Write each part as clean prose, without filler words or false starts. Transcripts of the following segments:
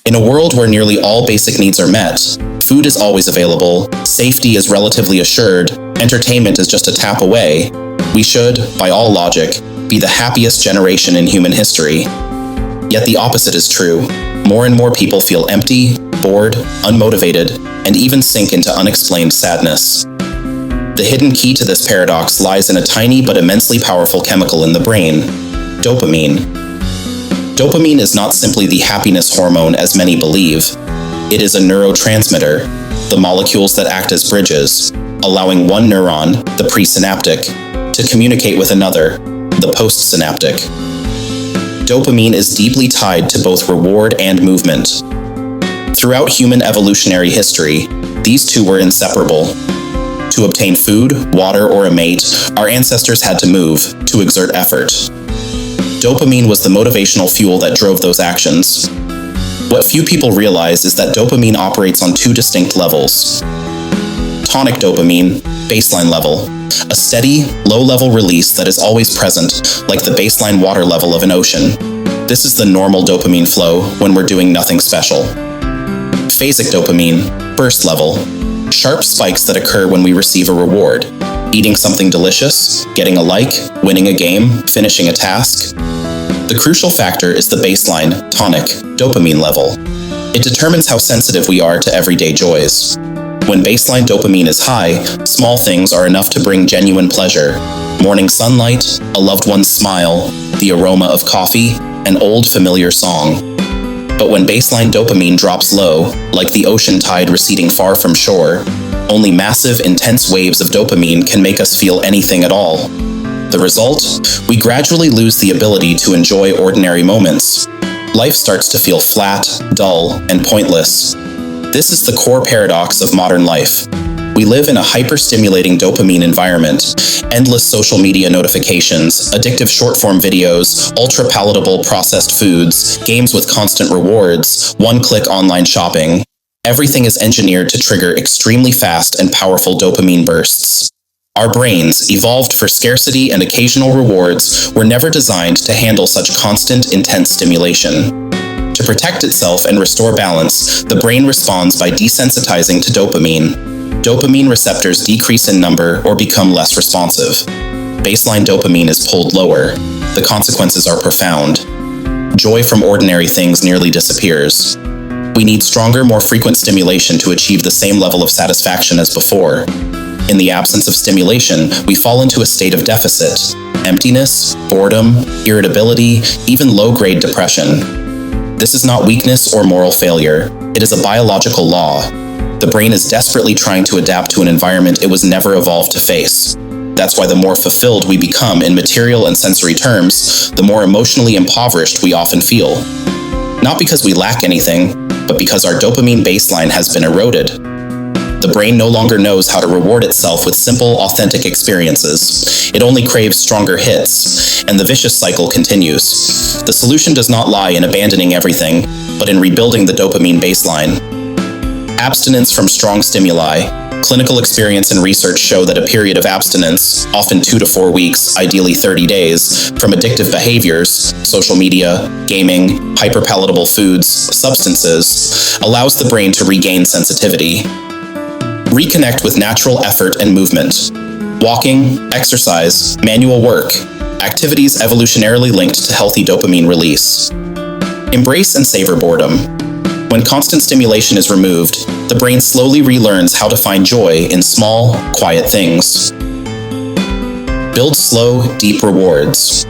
In a world where nearly all basic needs are met, food is always available, safety is relatively assured, entertainment is just a tap away, we should, by all logic, be the happiest generation in human history. Yet the opposite is true. More and more people feel empty, bored, unmotivated, and even sink into unexplained sadness. The hidden key to this paradox lies in a tiny but immensely powerful chemical in the brain: dopamine. Dopamine is not simply the happiness hormone as many believe. It is a neurotransmitter, the molecules that act as bridges, allowing one neuron, the presynaptic, to communicate with another, the postsynaptic. Dopamine is deeply tied to both reward and movement. Throughout human evolutionary history, these two were inseparable. To obtain food, water, or a mate, our ancestors had to move, to exert effort. Dopamine was the motivational fuel that drove those actions. What few people realize is that dopamine operates on two distinct levels. Tonic dopamine, baseline level, a steady, low-level release that is always present, like the baseline water level of an ocean. This is the normal dopamine flow when we're doing nothing special. Phasic dopamine, burst level, sharp spikes that occur when we receive a reward. Eating something delicious, getting a like, winning a game, finishing a task. The crucial factor is the baseline, tonic, dopamine level. It determines how sensitive we are to everyday joys. When baseline dopamine is high, small things are enough to bring genuine pleasure. Morning sunlight, a loved one's smile, the aroma of coffee, an old familiar song. But when baseline dopamine drops low, like the ocean tide receding far from shore, only massive, intense waves of dopamine can make us feel anything at all. The result? We gradually lose the ability to enjoy ordinary moments. Life starts to feel flat, dull, and pointless. This is the core paradox of modern life. We live in a hyper-stimulating dopamine environment. Endless social media notifications, addictive short-form videos, ultra-palatable processed foods, games with constant rewards, one-click online shopping. Everything is engineered to trigger extremely fast and powerful dopamine bursts. Our brains, evolved for scarcity and occasional rewards, were never designed to handle such constant, intense stimulation. To protect itself and restore balance, the brain responds by desensitizing to dopamine. Dopamine receptors decrease in number or become less responsive. Baseline dopamine is pulled lower. The consequences are profound. Joy from ordinary things nearly disappears. We need stronger, more frequent stimulation to achieve the same level of satisfaction as before. In the absence of stimulation, we fall into a state of deficit, emptiness, boredom, irritability, even low-grade depression. This is not weakness or moral failure. It is a biological law. The brain is desperately trying to adapt to an environment it was never evolved to face. That's why the more fulfilled we become in material and sensory terms, the more emotionally impoverished we often feel. Not because we lack anything, but because our dopamine baseline has been eroded. The brain no longer knows how to reward itself with simple, authentic experiences. It only craves stronger hits, and the vicious cycle continues. The solution does not lie in abandoning everything, but in rebuilding the dopamine baseline. Abstinence from strong stimuli. Clinical experience and research show that a period of abstinence, often 2 to 4 weeks, ideally 30 days, from addictive behaviors, social media, gaming, hyperpalatable foods, substances, allows the brain to regain sensitivity. Reconnect with natural effort and movement. Walking, exercise, manual work, activities evolutionarily linked to healthy dopamine release. Embrace and savor boredom. When constant stimulation is removed, the brain slowly relearns how to find joy in small, quiet things. Build slow, deep rewards.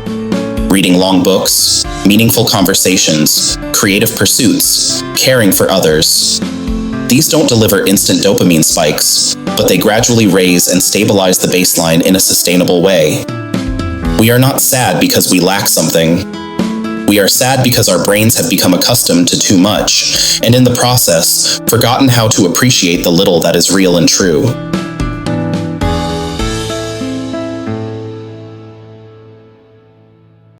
Reading long books, meaningful conversations, creative pursuits, caring for others. These don't deliver instant dopamine spikes, but they gradually raise and stabilize the baseline in a sustainable way. We are not sad because we lack something. We are sad because our brains have become accustomed to too much, and in the process, forgotten how to appreciate the little that is real and true.